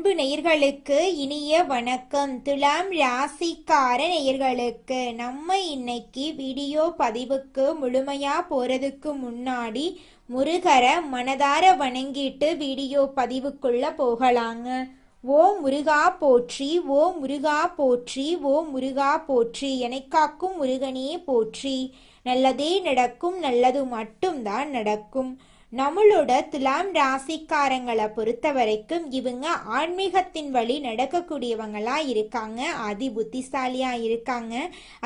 அன்பு நேயர்களுக்கு இனிய வணக்கம். துலாம் ராசிக்கார நேயர்களுக்கு நம்ம இன்னைக்கு வீடியோ பதிவுக்கு முழுமையா போறதுக்கு முன்னாடி முருகரை மனதார வணங்கிட்டு வீடியோ பதிவுக்குள்ள போகலாங்க. ஓம் முருகா போற்றி, ஓம் முருகா போற்றி, ஓம் முருகா போற்றி, எனக்காக்கும் முருகனே போற்றி. நல்லதே நடக்கும், நல்லது மட்டும்தான் நடக்கும். நம்மளோட துலாம் ராசிக்காரங்களை பொறுத்த வரைக்கும் இவங்க ஆன்மீகத்தின் வழி நடக்கக்கூடியவங்களா இருக்காங்க, அதி புத்திசாலியா இருக்காங்க.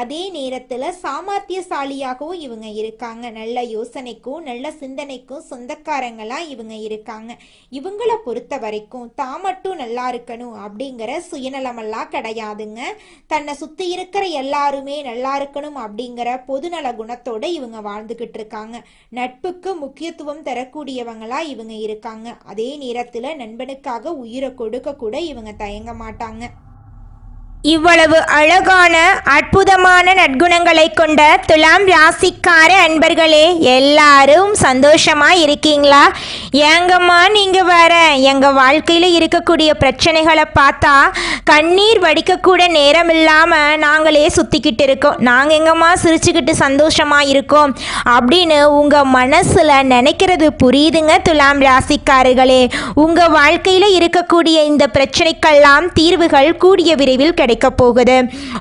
அதே நேரத்துல சாமர்த்தியசாலியாகவும் இவங்க இருக்காங்க. நல்ல யோசனைக்கும் நல்ல சிந்தனைக்கும் சொந்தக்காரங்களா இவங்க இருக்காங்க. இவங்களை பொறுத்த வரைக்கும் தான் மட்டும் நல்லா இருக்கணும் அப்படிங்கிற சுயநலமெல்லாம் கிடையாதுங்க. தன்னை சுத்தி இருக்கிற எல்லாருமே நல்லா இருக்கணும் அப்படிங்கிற பொதுநல குணத்தோட இவங்க வாழ்ந்துகிட்டு இருக்காங்க. நட்புக்கு முக்கியத்துவம் தரக்கூடியவங்களா இவங்க இருக்காங்க. அதே நேரத்துல நண்பனுக்காக உயிரை கொடுக்க கூட இவங்க தயங்க மாட்டாங்க. இவ்வளவு அழகான அற்புதமான நற்குணங்களை கொண்ட துலாம் ராசிக்கார அன்பர்களே, எல்லாரும் சந்தோஷமா இருக்கீங்களா? ஏங்கம்மா நீங்க வேற எங்க வாழ்க்கையில இருக்கக்கூடிய பிரச்சனைகளை பார்த்தா கண்ணீர் வடிக்கக்கூட நேரம் இல்லாம நாங்களே சுத்திக்கிட்டு இருக்கோம். நாங்க எங்கம்மா சிரிச்சுக்கிட்டு சந்தோஷமா இருக்கோம் அப்படின்னு உங்க மனசுல நினைக்கிறது புரியுதுங்க துலாம் ராசிக்காரர்களே. உங்க வாழ்க்கையில இருக்கக்கூடிய இந்த பிரச்சனைக்கெல்லாம் தீர்வுகள் கூடிய விரைவில் கிடைக்கும் போகுது.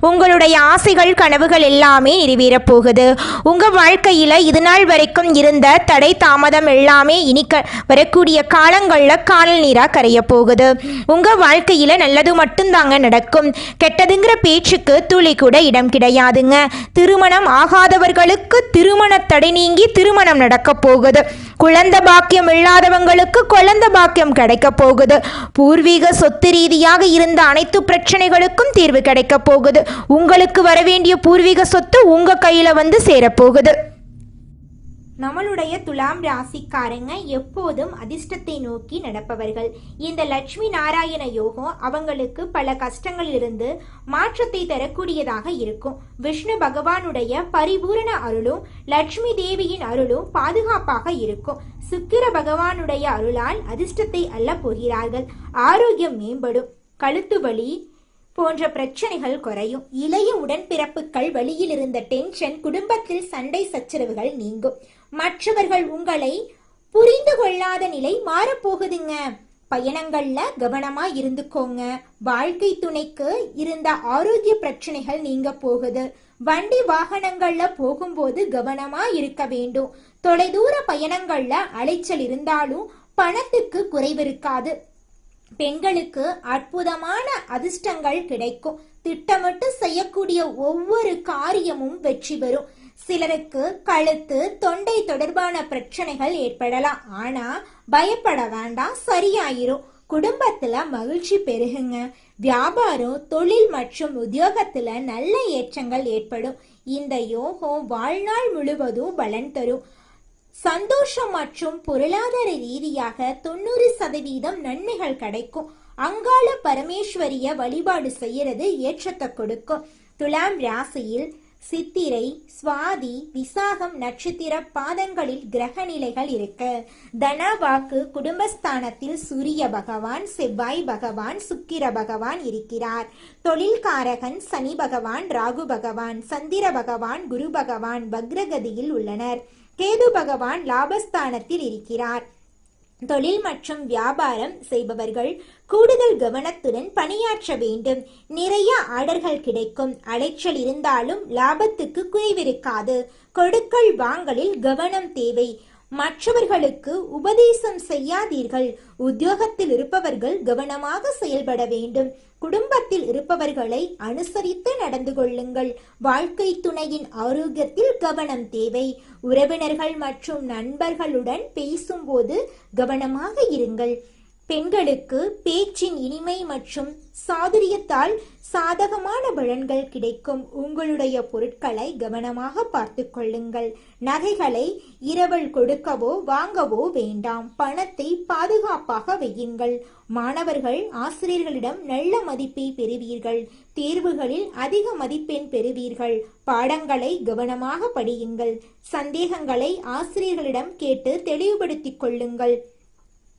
உங்களுடைய ஆசைகள் கனவுகள் எல்லாமே நிறைவேற போகுது. உங்க வாழ்க்கையில இது நாள் வரைக்கும் இருந்த தடை தாமதம் எல்லாமே இனி வரக்கூடிய காலங்கள்ல காணல் நீரா கரைய போகுது. உங்க வாழ்க்கையில நல்லது மட்டும்தாங்க நடக்கும். கெட்டதுங்கிற பேச்சுக்கு துளி கூட இடம் கிடையாதுங்க. திருமணம் ஆகாதவர்களுக்கு திருமண தடை நீங்கி திருமணம் நடக்க போகுது. குழந்தை பாக்கியம் இல்லாதவங்களுக்கு குழந்தை பாக்கியம் கிடைக்க போகுது. பூர்வீக சொத்து ரீதியாக இருந்த அனைத்து பிரச்சனைகளுக்கும் தீர்வு கிடைக்க போகுது. உங்களுக்கு வர வேண்டிய பூர்வீக சொத்து உங்க கையில வந்து சேரப்போகுது. நம்மளுடைய துலாம் ராசிக்காரங்க எப்போதும் அதிர்ஷ்டத்தை நோக்கி நடப்பவர்கள். இந்த லட்சுமி நாராயண யோகம் அவங்களுக்கு பல கஷ்டங்களிலிருந்து மாற்றத்தை தரக்கூடியதாக இருக்கும். விஷ்ணு பகவானுடைய பரிபூரண அருளும் லட்சுமி தேவியின் அருளும் பாதுகாப்பாக இருக்கும். சுக்கிர பகவானுடைய அருளால் அதிர்ஷ்டத்தை அள்ள போகிறார்கள். ஆரோக்கியம் மேம்படும். கழுத்து வலி போன்ற பிரச்சனைகள் குறையும். இளைய உடன்பிறப்புகள் வழியில் இருந்த டென்ஷன், குடும்பத்தில் சண்டை சச்சரவுகள் நீங்கும். மற்றவர்கள் உங்களை புரிந்து கொள்ளாத நிலை மாறப்போகுதுங்க. பயணங்கள்ல கவனமா இருந்துக்கோங்க. வாழ்க்கை துணைக்கு இருந்த ஆரோக்கிய பிரச்சனைகள் நீங்க போகுது. வண்டி வாகனங்கள்ல போகும்போது கவனமா இருக்க வேண்டும். தொலைதூர பயணங்கள்ல அலைச்சல் இருந்தாலும் பணத்துக்கு குறைவு இருக்காது. பெண்களுக்கு அற்புதமான அதிர்ஷ்டங்கள் கிடைக்கும். திட்டமிட்டு செய்யக்கூடிய ஒவ்வொரு காரியமும் வெற்றி பெறும். சிலருக்கு கழுத்து தொண்டை தொடர்பான பிரச்சனைகள் ஏற்படலாம். ஆனா பயப்பட வேண்டாம், சரியாயிரும். குடும்பத்துல மகிழ்ச்சி பெருகுங்க. வியாபாரம், தொழில் மற்றும் உத்தியோகத்துல நல்ல ஏற்றங்கள் ஏற்படும். இந்த யோகம் வாழ்நாள் முழுவதும் பலன் தரும். சந்தோஷம் மற்றும் பொருளாதார ரீதியாக 90% நன்மைகள் கிடைக்கும். அங்காள பரமேஸ்வரிய வழிபாடு செய்யறது ஏற்றத்தை கொடுக்கும். துலாம் ராசியில் சித்திரை, சுவாதி, விசாகம் நட்சத்திர பாதங்களில் கிரக நிலைகள் இருக்கு. தனவாக்கு குடும்பஸ்தானத்தில் சூரிய பகவான், செவ்வாய் பகவான், சுக்கிர பகவான் இருக்கிறார். தொழில்காரகன் சனி பகவான், ராகு பகவான், சந்திர பகவான், குரு பகவான் வக்ரகதியில் உள்ளனர். கேது பகவான் லாபஸ்தானத்தில் இருக்கிறார். தொழில் மற்றும் வியாபாரம் செய்பவர்கள் கூடுதல் கவனத்துடன் பணியாற்ற வேண்டும். நிறைய ஆர்டர்கள் கிடைக்கும். அலைச்சல் இருந்தாலும் லாபத்துக்கு குறைவிருக்காது. கொடுக்கல் வாங்கலில் கவனம் தேவை. மற்றவர்களுக்கு உபதேசம் செய்யாதீர்கள். உத்தியோகத்தில் இருப்பவர்கள் கவனமாக செயல்பட வேண்டும். குடும்பத்தில் இருப்பவர்களை அனுசரித்து நடந்து கொள்ளுங்கள். வாழ்க்கை துணையின் ஆரோக்கியத்தில் கவனம் தேவை. உறவினர்கள் மற்றும் நண்பர்களுடன் பேசும்போது கவனமாக இருங்கள். பெண்களுக்கு பேச்சின் இனிமை மற்றும் சாதுரியத்தால் சாதகமான பலன்கள் கிடைக்கும். உங்களுடைய பொருட்களை கவனமாக பார்த்து கொள்ளுங்கள். நகைகளை இரவல் கொடுக்கவோ வாங்கவோ வேண்டாம். பணத்தை பாதுகாப்பாக வையுங்கள். மாணவர்கள் ஆசிரியர்களிடம் நல்ல மதிப்பை பெறுவீர்கள். தேர்வுகளில் அதிக மதிப்பெண் பெறுவீர்கள். பாடங்களை கவனமாக படியுங்கள். சந்தேகங்களை ஆசிரியர்களிடம் கேட்டு தெளிவுபடுத்திக் கொள்ளுங்கள்.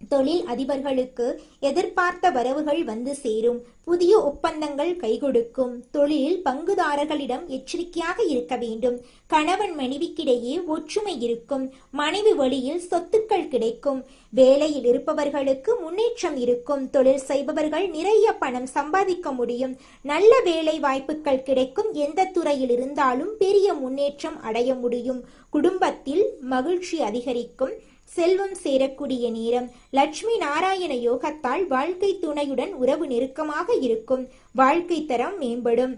தொழில் அதிபர்களுக்கு எதிர்பார்த்த வரவுகள் வந்து சேரும். புதிய ஒப்பந்தங்கள் கைகொடுக்கும். தொழிலில் பங்குதாரர்களிடம் எச்சரிக்கையாக இருக்க வேண்டும். கணவன் மனைவிக்கிடையே ஒற்றுமை இருக்கும். மனைவி வழியில் சொத்துக்கள் கிடைக்கும். வேலையில் இருப்பவர்களுக்கு முன்னேற்றம் இருக்கும். தொழில் செய்பவர்கள் நிறைய பணம் சம்பாதிக்க முடியும். நல்ல வேலை வாய்ப்புகள் கிடைக்கும். எந்த துறையில் இருந்தாலும் பெரிய முன்னேற்றம் அடைய முடியும். குடும்பத்தில் மகிழ்ச்சி அதிகரிக்கும். செல்வம் சேரக்கூடிய நேரம். லட்சுமி நாராயண யோகத்தால் வாழ்க்கை துணையுடன் உறவு நெருக்கமாக இருக்கும். வாழ்க்கை தரம் மேம்படும்.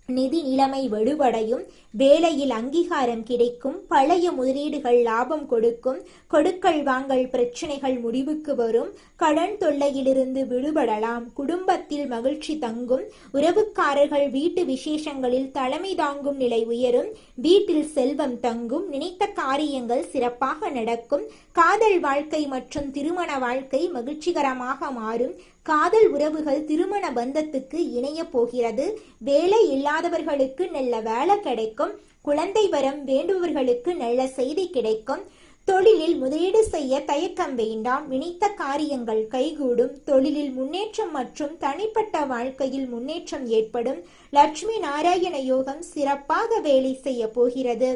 நிதி நிலைமை வலுவடையும். வேலையில் அங்கீகாரம் கிடைக்கும். பழைய முதலீடுகள் லாபம் கொடுக்கும். கொடுக்கல் வாங்கல் பிரச்சனைகள் முடிவுக்கு வரும். கடன் தொல்லையிலிருந்து விடுபடலாம். குடும்பத்தில் மகிழ்ச்சி தங்கும். உறவுக்காரர்கள் வீட்டு விசேஷங்களில் தலைமை தாங்கும் நிலை உயரும். வீட்டில் செல்வம் தங்கும். நினைத்த காரியங்கள் சிறப்பாக நடக்கும். காதல் வாழ்க்கை மற்றும் திருமண வாழ்க்கை மகிழ்ச்சிகரமாக மாறும். காதல் உறவுகள் திருமண பந்தத்துக்கு இணைய போகிறது. வேலை இல்லாதவர்களுக்கு நல்ல வேலை கிடைக்கும். குழந்தை வரம் வேண்டுபவர்களுக்கு நல்ல செய்தி கிடைக்கும். தொழிலில் முதலீடு செய்ய தயக்கம் வேண்டாம். நினைத்த காரியங்கள் கைகூடும். தொழிலில் முன்னேற்றம் மற்றும் தனிப்பட்ட வாழ்க்கையில் முன்னேற்றம் ஏற்படும். லட்சுமி நாராயண யோகம் சிறப்பாக வேலை செய்ய போகிறது.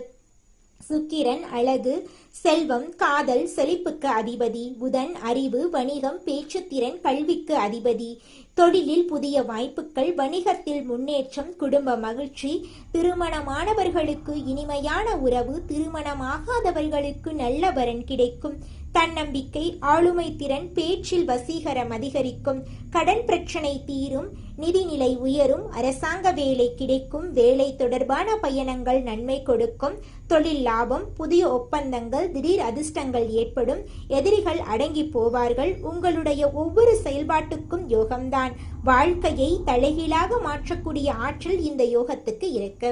சுக்கிரன் அழகு, செல்வம், காதல், செழிப்புக்கு அதிபதி. புதன் அறிவு, வணிகம், பேச்சுத்திறன், கல்விக்கு அதிபதி. தொழிலில் புதிய வாய்ப்புகள். வணிகத்தில் முன்னேற்றம். குடும்ப மகிழ்ச்சி. திருமணமானவர்களுக்கு இனிமையான உறவு. திருமணமாகாதவர்களுக்கு நல்ல வரன் கிடைக்கும். தன்னம்பிக்கை, ஆளுமை திறன், பேச்சில் வசீகரம் அதிகரிக்கும். கடன் பிரச்சனை தீரும். நிதிநிலை உயரும். அரசாங்க வேலை கிடைக்கும். வேலை தொடர்பான பயணங்கள் நன்மை கொடுக்கும். தொழில் லாபம். புதிய ஒப்பந்தங்கள். திடீர் அதிர்ஷ்டங்கள் ஏற்படும். எதிரிகள் அடங்கி போவார்கள். உங்களுடைய ஒவ்வொரு செயல்பாட்டுக்கும் யோகம்தான். வாழ்க்கையை தலைகீழாக மாற்றக்கூடிய ஆற்றல் இந்த யோகத்துக்கு இருக்கு.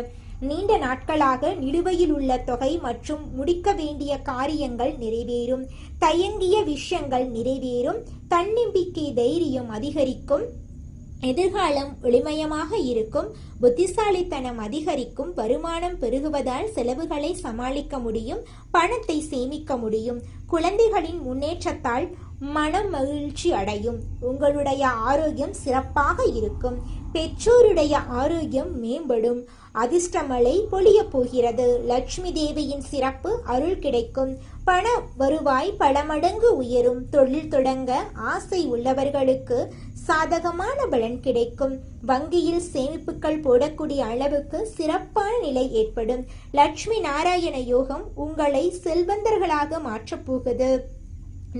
நீண்ட நாட்களாக நிலுவையில் உள்ள தொகை மற்றும் முடிக்க வேண்டிய காரியங்கள் நிறைவேறும். தயங்கிய விஷயங்கள் நிறைவேறும். தன்னம்பிக்கை, தைரியம் அதிகரிக்கும். எதிர்காலம் ஒளிமயமாக இருக்கும். புத்திசாலித்தனம் அதிகரிக்கும். வருமானம் பெருகுவதால் செலவுகளை சமாளிக்க முடியும். பணத்தை சேமிக்க முடியும். குழந்தைகளின் முன்னேற்றத்தால் மனம் மகிழ்ச்சி அடையும். உங்களுடைய ஆரோக்கியம் சிறப்பாக இருக்கும். பெற்றோருடைய ஆரோக்கியம் மேம்படும். அதிர்ஷ்டமழை பொழிய போகிறது. லட்சுமி தேவியின் சிறப்பு அருள் கிடைக்கும். பண வருவாய் பல மடங்கு உயரும். தொழில் தொடங்க ஆசை உள்ளவர்களுக்கு சாதகமான பலன் கிடைக்கும். வங்கியில் சேமிப்புகள் போடக்கூடிய அளவுக்கு சிறப்பான நிலை ஏற்படும். லட்சுமி நாராயண யோகம் உங்களை செல்வந்தர்களாக மாற்றப் போகுது.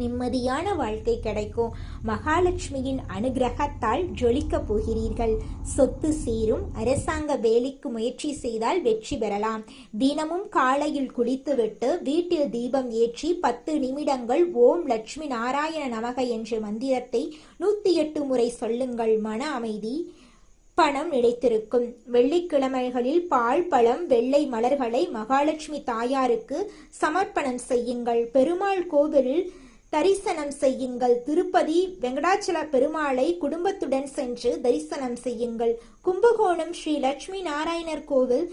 நிம்மதியான வாழ்க்கை கிடைக்கும். மகாலட்சுமியின் அனுகிரகத்தால் ஜொலிக்க போகிறீர்கள். சொத்து சேரும். அரசாங்க வேலைக்கு முயற்சி செய்தால் வெற்றி பெறலாம். தினமும் காலையில் குளித்துவிட்டு வீட்டில் தீபம் ஏற்றி 10 நிமிடங்கள் ஓம் லட்சுமி நாராயண நமக என்ற மந்திரத்தை 108 முறை சொல்லுங்கள். மன அமைதி, பணம் நிலைத்திருக்கும். வெள்ளிக்கிழமைகளில் பால், பழம், வெள்ளை மலர்களை மகாலட்சுமி தாயாருக்கு சமர்ப்பணம் செய்யுங்கள். பெருமாள் கோவிலில் தரிசனம் செய்யுங்கள். திருப்பதி வெங்கடாச்சல பெருமாளை குடும்பத்துடன் சென்று தரிசனம் செய்யுங்கள். கும்பகோணம் ஸ்ரீ லட்சுமி நாராயணர் கோவில்,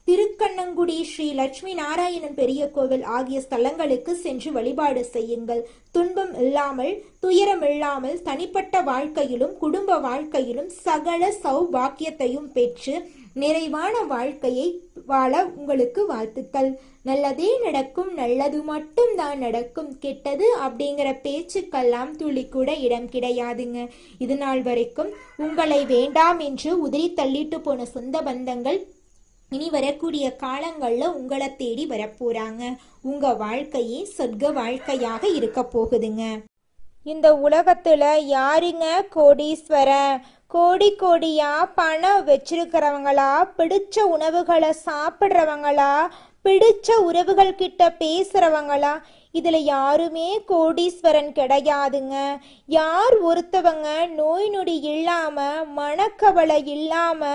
திருக்கண்ணங்குடி ஸ்ரீ லட்சுமி நாராயணன் பெரிய கோவில் ஆகிய ஸ்தலங்களுக்கு சென்று வழிபாடு செய்யுங்கள். துன்பம் இல்லாமல், துயரம் இல்லாமல் தனிப்பட்ட வாழ்க்கையிலும் குடும்ப வாழ்க்கையிலும் சகல சௌபாக்கியத்தையும் பெற்று நிறைவான வாழ்க்கையை வாழ உங்களுக்கு வாழ்த்துக்கள். நல்லதே நடக்கும். நல்லது மட்டும் தான் நடக்கும். கெட்டது அப்படிங்கிற பேச்சுக்கெல்லாம் துளி கூட இடம் கிடையாதுங்க. இது நாள் வரைக்கும் உங்களை வேண்டாம் என்று உதிரி தள்ளிட்டு போன சொந்த பந்தங்கள் இனி வரக்கூடிய காலங்கள்ல உங்களை தேடி வரப்போறாங்க. உங்க வாழ்க்கையே சொர்க்க வாழ்க்கையாக இருக்க போகுதுங்க. இந்த உலகத்துல யாருங்க கோடீஸ்வரன்? கோடி கோடியா பணம் வச்சிருக்கிறவங்களா, பிடிச்ச உணவுகளை சாப்பிட்றவங்களா, பிடிச்ச உறவுகள் கிட்ட பேசுறவங்களா? இதுல யாருமே கோடீஸ்வரன் கிடையாதுங்க. யார் ஒருத்தவங்க நோய் நொடி இல்லாம, மனக்கவலை இல்லாம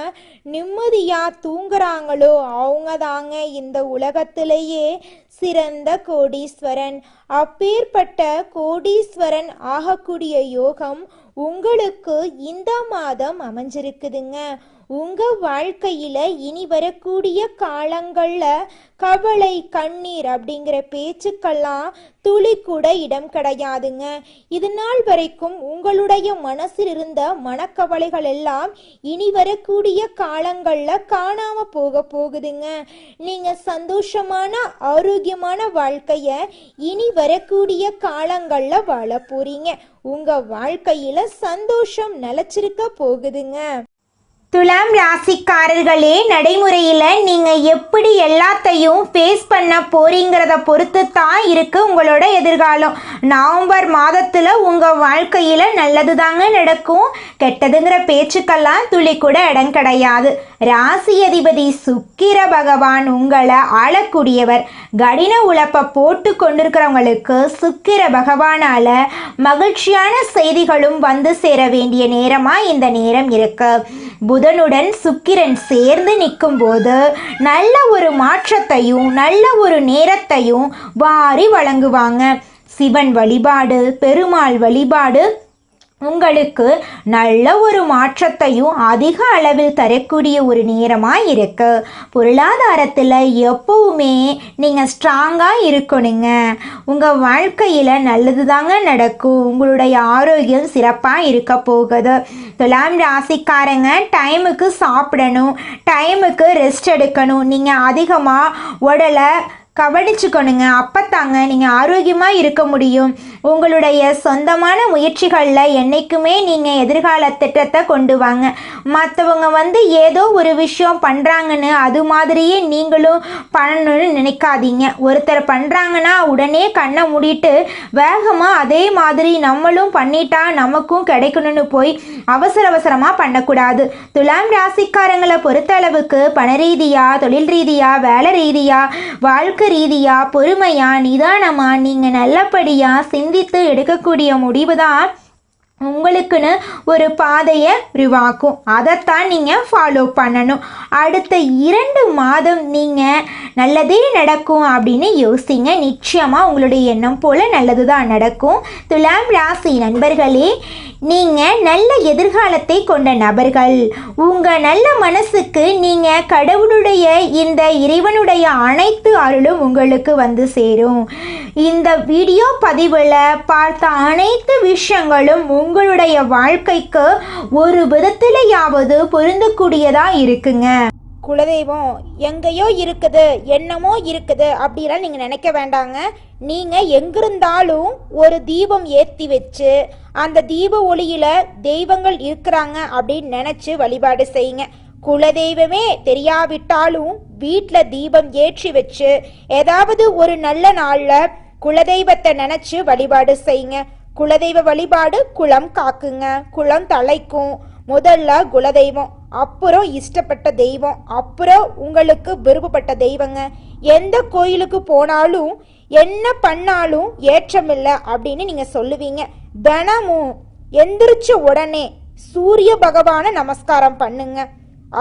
நிம்மதியா தூங்குறாங்களோ அவங்க தாங்க இந்த உலகத்திலேயே சிறந்த கோடீஸ்வரன். அப்பேற்பட்ட கோடீஸ்வரன் ஆகக்கூடிய யோகம் உங்களுக்கு இந்த மாதம் அமைஞ்சிருக்குதுங்க. உங்க வாழ்க்கையில இனி வரக்கூடிய காலங்கள்ல கவலை கண்ணீர் அப்படிங்கிற பேச்சுக்கெல்லாம் துளி கூட இடம் கிடையாதுங்க. இது நாள் வரைக்கும் உங்களுடைய மனசில் இருந்த மனக்கவலைகள் எல்லாம் இனி வரக்கூடிய காலங்கள்ல காணாம போகுதுங்க. நீங்க சந்தோஷமான ஆரோக்கியமான வாழ்க்கைய இனி வரக்கூடிய காலங்கள்ல வாழ போறீங்க. உங்க வாழ்க்கையில சந்தோஷம் நிலைச்சிருக்க போகுதுங்க. துலாம் ராசிக்காரர்களே, நடைமுறையில் நீங்கள் எப்படி எல்லாத்தையும் ஃபேஸ் பண்ண போறீங்கிறத பொறுத்து தான் இருக்குது உங்களோட எதிர்காலம். நவம்பர் மாதத்தில் உங்கள் வாழ்க்கையில் நல்லது தாங்க நடக்கும். கெட்டதுங்கிற பேச்சுக்கெல்லாம் துளி கூட இடம் கிடையாது. ராசி அதிபதி சுக்கிர பகவான் உங்களை ஆளக்கூடியவர். கடின உழைப்பை போட்டு கொண்டிருக்கிறவங்களுக்கு சுக்கிர பகவானால் மகிழ்ச்சியான செய்திகளும் வந்து சேர வேண்டிய நேரமாக இந்த நேரம் இருக்கு. புதனுடன் சுக்கிரன் சேர்ந்து நிற்கும் போது நல்ல ஒரு மாற்றத்தையும் நல்ல ஒரு நேரத்தையும் வாரி வழங்குவாங்க. சிவன் வழிபாடு, பெருமாள் வழிபாடு உங்களுக்கு நல்ல ஒரு மாற்றத்தையும் அதிக அளவில் தரக்கூடிய ஒரு நேரமாக இருக்கு. பொருளாதாரத்தில் எப்பவுமே நீங்கள் ஸ்ட்ராங்காக இருக்கணுங்க. உங்கள் வாழ்க்கையில் நல்லது தாங்க நடக்கும். உங்களுடைய ஆரோக்கியம் சிறப்பாக இருக்க போகுது. துலாம் ராசிக்காரங்க, டைமுக்கு சாப்பிடணும், டைமுக்கு ரெஸ்ட் எடுக்கணும். நீங்கள் அதிகமாக உடலை கவனிச்சுக்கணுங்க. அப்பத்தாங்க நீங்கள் ஆரோக்கியமாக இருக்க முடியும். உங்களுடைய சொந்தமான முயற்சிகளில் என்றைக்குமே நீங்கள் எதிர்கால திட்டத்தை கொண்டு வாங்க. மற்றவங்க ஏதோ ஒரு விஷயம் பண்ணுறாங்கன்னு அது மாதிரியே நீங்களும் பண்ணணும்னு நினைக்காதீங்க. ஒருத்தர் பண்ணுறாங்கன்னா உடனே கண்ணை மூடிட்டு வேகமாக அதே மாதிரி நம்மளும் பண்ணிட்டா நமக்கும் கிடைக்கணும்னு போய் அவசரமாக பண்ணக்கூடாது. துலாம் ராசிக்காரங்களை பொறுத்த அளவுக்கு பண ரீதியாக, தொழில் ரீதியாக, வேலை ரீதியாக, வாழ்க்கை ரீதியாக பொறுமையாக நிதானமாக நீங்கள் நல்லபடியாக சிந்தித்து எடுக்கக்கூடிய முடிவு தான் உங்களுக்குன்னு ஒரு பாதையை உருவாக்கும். அதைத்தான் நீங்கள் ஃபாலோ பண்ணணும். அடுத்த 2 மாதம் நீங்கள் நல்லதே நடக்கும் அப்படின்னு யோசிங்க. நிச்சயமாக உங்களுடைய எண்ணம் போல் நல்லது தான் நடக்கும். துலாம் ராசி நண்பர்களே, நீங்கள் நல்ல எதிர்காலத்தை கொண்ட நபர்கள். உங்கள் நல்ல மனசுக்கு நீங்கள் கடவுளுடைய இந்த இறைவனுடைய அனைத்து அருளும் உங்களுக்கு வந்து சேரும். இந்த வீடியோ பதிவில் பார்த்த அனைத்து விஷயங்களும் உங்களுடைய வாழ்க்கைக்கு ஒரு விதத்திலேயாவது பொருந்தக்கூடியதாக இருக்குங்க. குலதெய்வம் எங்கேயோ இருக்குது, என்னமோ இருக்குது அப்படிலாம் நீங்கள் நினைக்க வேண்டாங்க. நீங்கள் எங்கிருந்தாலும் ஒரு தீபம் ஏற்றி வச்சு அந்த தீப ஒளியில் தெய்வங்கள் இருக்கிறாங்க அப்படின்னு நினச்சி வழிபாடு செய்யுங்க. குலதெய்வமே தெரியாவிட்டாலும் வீட்டில் தீபம் ஏற்றி வச்சு ஏதாவது ஒரு நல்ல நாளில் குலதெய்வத்தை நினச்சி வழிபாடு செய்யுங்க. குலதெய்வ வழிபாடு குலம் காக்குங்க, குலம் தலைக்கும். முதல்ல குலதெய்வம், அப்புறம் இஷ்டப்பட்ட தெய்வம், அப்புறம் உங்களுக்கு விருப்பப்பட்ட தெய்வங்க. எந்த கோயிலுக்கு போனாலும் என்ன பண்ணாலும் ஏற்றமில்லை அப்படின்னு நீங்கள் சொல்லுவீங்க. தினமும் எந்திரிச்ச உடனே சூரிய பகவானை நமஸ்காரம் பண்ணுங்க.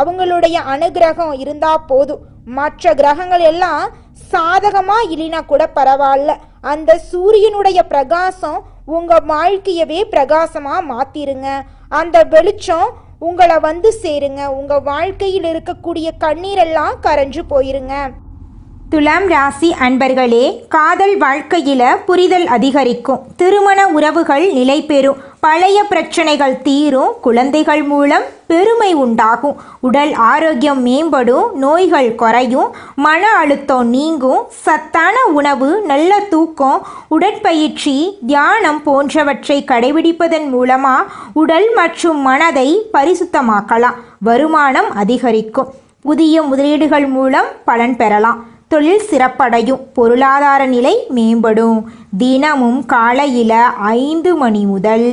அவங்களுடைய அனுகிரகம் இருந்தா போதும். மற்ற கிரகங்கள் எல்லாம் சாதகமா இல்லைனா கூட பரவாயில்ல, அந்த சூரியனுடைய பிரகாசம் உங்க வாழ்க்கையவே பிரகாசமா மாத்திருங்க. அந்த வெளிச்சம் உங்களை வந்து சேருங்க. உங்க வாழ்க்கையில் இருக்கக்கூடிய கண்ணீரெல்லாம் கரைஞ்சு போயிருங்க. துலாம் ராசி அன்பர்களே, காதல் வாழ்க்கையில புரிதல் அதிகரிக்கும். திருமண உறவுகள் நிலை பெறும். பழைய பிரச்சனைகள் தீரும். குழந்தைகள் மூலம் பெருமை உண்டாகும். உடல் ஆரோக்கியம் மேம்படும். நோய்கள் குறையும். மன அழுத்தம் நீங்கும். சத்தான உணவு, நல்ல தூக்கம், உடற்பயிற்சி, தியானம் போன்றவற்றை கடைபிடிப்பதன் மூலமா உடல் மற்றும் மனதை பரிசுத்தமாக்கலாம். வருமானம் அதிகரிக்கும். புதிய முதலீடுகள் மூலம் பலன் பெறலாம். தொழில் சிறப்படையும். பொருளாதார நிலை மேம்படும். தினமும் காலையில் 5 மணி முதல்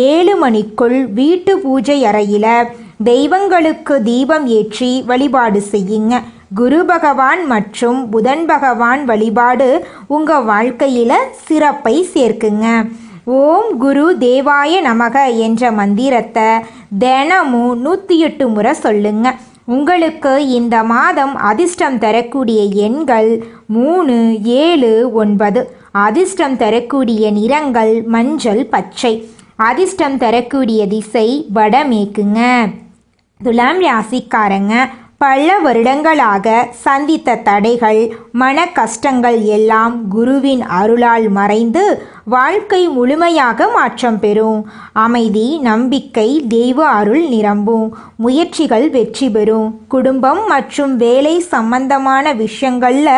7 மணிக்குள் வீட்டு பூஜை அறையில் தெய்வங்களுக்கு தீபம் ஏற்றி வழிபாடு செய்யுங்க. குரு பகவான் மற்றும் புதன் பகவான் வழிபாடு உங்கள் வாழ்க்கையில் சிறப்பை சேர்க்குங்க. ஓம் குரு தேவாய நமக என்ற மந்திரத்தை தினமும் 108 முறை சொல்லுங்க. உங்களுக்கு இந்த மாதம் அதிர்ஷ்டம் தரக்கூடிய எண்கள் 3, 7, 9. அதிர்ஷ்டம் தரக்கூடிய நிறங்கள் மஞ்சள், பச்சை. அதிர்ஷ்டம் தரக்கூடிய திசை வடமேற்குங்க. துலாம் ராசிக்காரங்க பல வருடங்களாக சந்தித்த தடைகள், மன கஷ்டங்கள் எல்லாம் குருவின் அருளால் மறைந்து வாழ்க்கை முழுமையாக மாற்றம் பெறும். அமைதி, நம்பிக்கை, தெய்வ அருள் நிரம்பும். முயற்சிகள் வெற்றி பெறும். குடும்பம் மற்றும் வேலை சம்பந்தமான விஷயங்கள்ல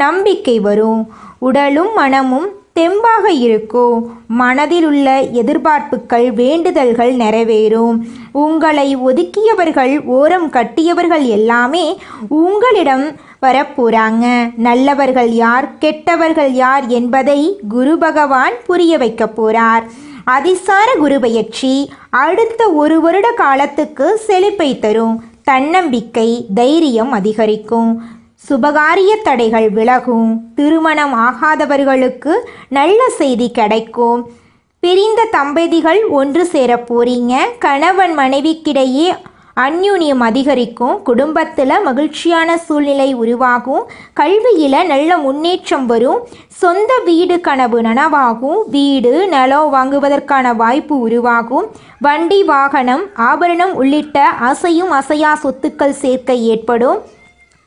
நம்பிக்கை வரும். உடலும் மனமும் தெம்பாக இருக்கும். மனதில் உள்ள எதிர்பார்ப்புகள், வேண்டுதல்கள் நிறைவேறும். உங்களை ஒதுக்கியவர்கள், ஓரம் கட்டியவர்கள் எல்லாமே உங்களிடம் வரப்போறாங்க. நல்லவர்கள் யார், கெட்டவர்கள் யார் என்பதை குரு பகவான் புரிய வைக்க போறார். அதிசார குரு பயிற்சி அடுத்த 1 வருட காலத்துக்கு செழிப்பை தரும். தன்னம்பிக்கை, தைரியம் அதிகரிக்கும். சுபகாரிய தடைகள் விலகும். திருமணம் ஆகாதவர்களுக்கு நல்ல செய்தி கிடைக்கும். பிரிந்த தம்பதிகள் ஒன்று சேர போறீங்க. கணவன் மனைவிக்கிடையே அந்யூன்யம் அதிகரிக்கும். குடும்பத்தில் மகிழ்ச்சியான சூழ்நிலை உருவாகும். கல்வியில் நல்ல முன்னேற்றம் வரும். சொந்த வீடு கனவு நனவாகும். வீடு, நிலம் வாங்குவதற்கான வாய்ப்பு உருவாகும். வண்டி, வாகனம், ஆபரணம் உள்ளிட்ட அசையும் அசையா சொத்துக்கள் சேர்க்கை ஏற்படும்.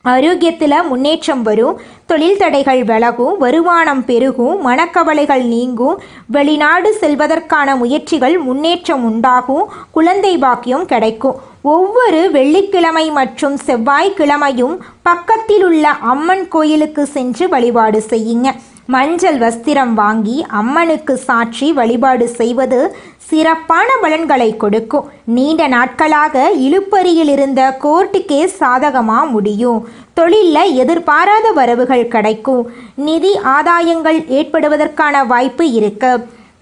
ஆரோக்கியத்தில் முன்னேற்றம் வரும். தொழில் தடைகள் விலகும். வருமானம் பெருகும். மனக்கவலைகள் நீங்கும். வெளிநாடு செல்வதற்கான முயற்சிகள் முன்னேற்றம் உண்டாகும். குழந்தை பாக்கியம் கிடைக்கும். ஒவ்வொரு வெள்ளிக்கிழமை மற்றும் செவ்வாய்க்கிழமையும் பக்கத்தில் உள்ள அம்மன் கோயிலுக்கு சென்று வழிபாடு செய்யுங்க. மஞ்சள் வஸ்திரம் வாங்கி அம்மனுக்கு சாற்றி வழிபாடு செய்வது சிறப்பான பலன்களை கொடுக்கும். நீண்ட நாட்களாக இழுபறியில் இருந்த கோர்ட்டு கேஸ் சாதகமாக முடியும். தொழிலில் எதிர்பாராத வரவுகள் கிடைக்கும். நிதி ஆதாயங்கள் ஏற்படுவதற்கான வாய்ப்பு இருக்கு.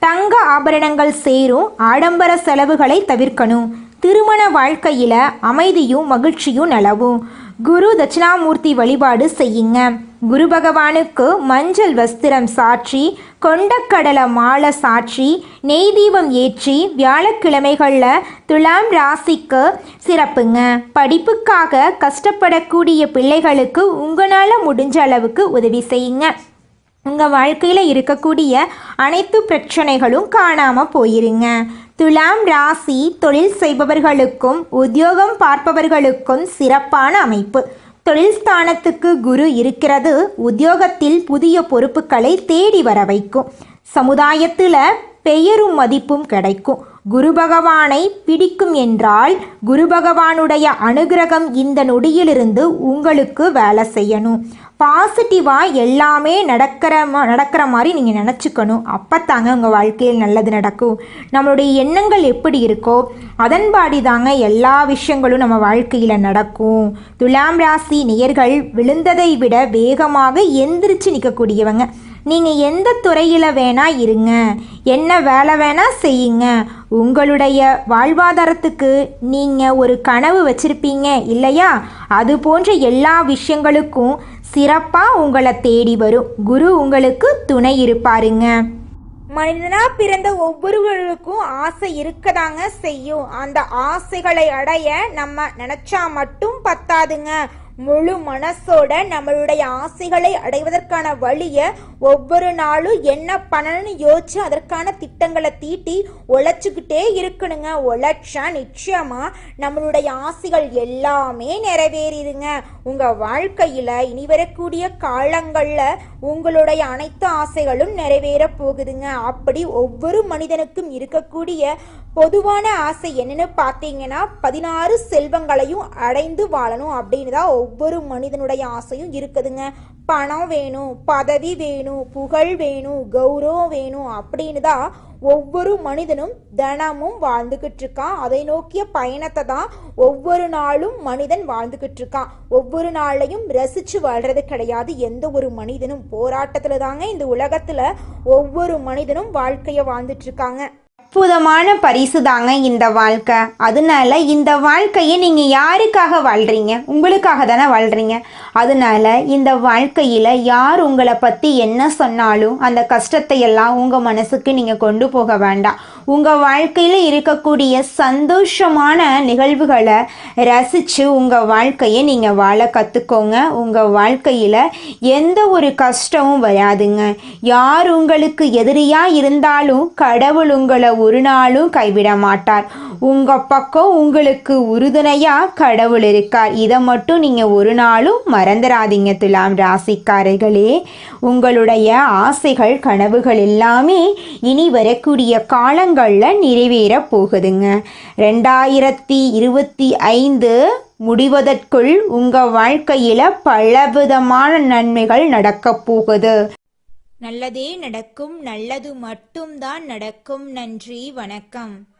தங்க ஆபரணங்கள் சேரும். ஆடம்பர செலவுகளை தவிர்க்கணும். திருமண வாழ்க்கையில் அமைதியும் மகிழ்ச்சியும் நிலவும். குரு தட்சிணாமூர்த்தி வழிபாடு செய்யுங்க. குரு பகவானுக்கு மஞ்சள் வஸ்திரம் சாற்றி, கொண்டக்கடலை மாலை சாற்றி, நெய் தீபம் ஏற்றி வியாழக்கிழமைகளில் துலாம் ராசிக்கு சிறப்புங்க. படிப்புக்காக கஷ்டப்படக்கூடிய பிள்ளைகளுக்கு உங்களால் முடிஞ்ச அளவுக்கு உதவி செய்யுங்க. உங்கள் வாழ்க்கையில் இருக்கக்கூடிய அனைத்து பிரச்சனைகளும் காணாமல் போயிருங்க. துலாம் ராசி தொழில் செய்பவர்களுக்கும் உத்தியோகம் பார்ப்பவர்களுக்கும் சிறப்பான அமைப்பு. தொழில் ஸ்தானத்துக்கு குரு இருக்கிறது. உத்தியோகத்தில் புதிய பொறுப்புகளை தேடி வர வைக்கும். சமுதாயத்தில் பெயரும் மதிப்பும் கிடைக்கும். குரு பகவானை பிடிக்கும் என்றால் குரு பகவானுடைய அனுகிரகம் இந்த நொடியிலிருந்து உங்களுக்கு வேலை செய்யணும். பாசிட்டிவாக எல்லாமே நடக்கிற மாதிரி நீங்கள் நினச்சிக்கணும். அப்போ தாங்க உங்கள் வாழ்க்கையில் நல்லது நடக்கும். நம்மளுடைய எண்ணங்கள் எப்படி இருக்கோ அதன்பாடி தாங்க எல்லா விஷயங்களும் நம்ம வாழ்க்கையில் நடக்கும். துலாம் ராசி நேயர்கள் விழுந்ததை விட வேகமாக எந்திரிச்சு நிற்கக்கூடியவங்க. நீங்கள் எந்த துறையில் வேணால் இருங்க, என்ன வேலை வேணால் செய்யுங்க. உங்களுடைய வாழ்வாதாரத்துக்கு நீங்கள் ஒரு கனவு வச்சுருப்பீங்க இல்லையா? அது போன்ற எல்லா விஷயங்களுக்கும் சிறப்பாக உங்களை தேடி வரும். குரு உங்களுக்கு துணை இருப்பாருங்க. மனிதனாக பிறந்த ஒவ்வொருவருக்கும் ஆசை இருக்கதாங்க செய்யும். அந்த ஆசைகளை அடைய நம்ம நினச்சா மட்டும் பத்தாதுங்க. முழு மனசோட நம்மளுடைய ஆசைகளை அடைவதற்கான வழியை ஒவ்வொரு நாளும் என்ன பண்ணணும்னு யோசிச்சு அதற்கான திட்டங்களை தீட்டி உழைச்சிக்கிட்டே இருக்கணுங்க. உழைச்சா நிச்சயமா நம்மளுடைய ஆசைகள் எல்லாமே நிறைவேறிடுங்க. உங்க வாழ்க்கையில இனி வரக்கூடிய காலங்கள்ல உங்களுடைய அனைத்து ஆசைகளும் நிறைவேற போகுதுங்க. அப்படி ஒவ்வொரு மனிதனுக்கும் இருக்கக்கூடிய பொதுவான ஆசை என்னன்னு பார்த்தீங்கன்னா 16 செல்வங்களையும் அடைந்து வாழணும் அப்படின்னு தான் ஒவ்வொரு மனிதனுடைய ஆசையும் இருக்குதுங்க. பணம் வேணும், பதவி வேணும், புகழ் வேணும், கௌரவம் வேணும் அப்படின்னு தான் ஒவ்வொரு மனிதனும் தினமும் வாழ்ந்துகிட்டு இருக்கான். அதை நோக்கிய பயணத்தை தான் ஒவ்வொரு நாளும் மனிதன் வாழ்ந்துகிட்டு இருக்கான். ஒவ்வொரு நாளையும் ரசிச்சு வாழ்றது கிடையாது. எந்த ஒரு மனிதனும் போராட்டத்துல தாங்க இந்த உலகத்துல ஒவ்வொரு மனிதனும் வாழ்க்கைய வாழ்ந்துட்டு இருக்காங்க. அற்புதமான பரிசு தாங்க இந்த வாழ்க்கை. அதனால இந்த வாழ்க்கையை நீங்கள் யாருக்காக வாழ்கிறீங்க? உங்களுக்காக தானே வாழ்கிறீங்க. அதனால இந்த வாழ்க்கையில் யார் உங்களை பற்றி என்ன சொன்னாலும் அந்த கஷ்டத்தை எல்லாம் உங்கள் மனசுக்கு நீங்கள் கொண்டு போக வேண்டாம். உங்கள் வாழ்க்கையில் இருக்கக்கூடிய சந்தோஷமான நிகழ்வுகளை ரசித்து உங்கள் வாழ்க்கையை நீங்கள் வாழ கற்றுக்கோங்க. உங்கள் வாழ்க்கையில் எந்த ஒரு கஷ்டமும் வராதுங்க. யார் உங்களுக்கு எதிரியாக இருந்தாலும் கடவுள் உங்களை ஒரு நாளும் கைவிட மாட்டார். உங்கள் பக்கம் உங்களுக்கு உறுதுணையாக கடவுள் இருக்கார். இதை மட்டும் நீங்கள் ஒரு நாளும் மறந்துடாதீங்க துலாம் ராசிக்காரர்களே. உங்களுடைய ஆசைகள் கனவுகள் எல்லாமே இனி வரக்கூடிய காலங்களில் நிறைவேற போகுதுங்க. 2025 முடிவதற்குள் உங்கள் வாழ்க்கையில் பலவிதமான நன்மைகள் நடக்கப் போகுது. நல்லதே நடக்கும், நல்லது மட்டும்தான் நடக்கும். நன்றி, வணக்கம்.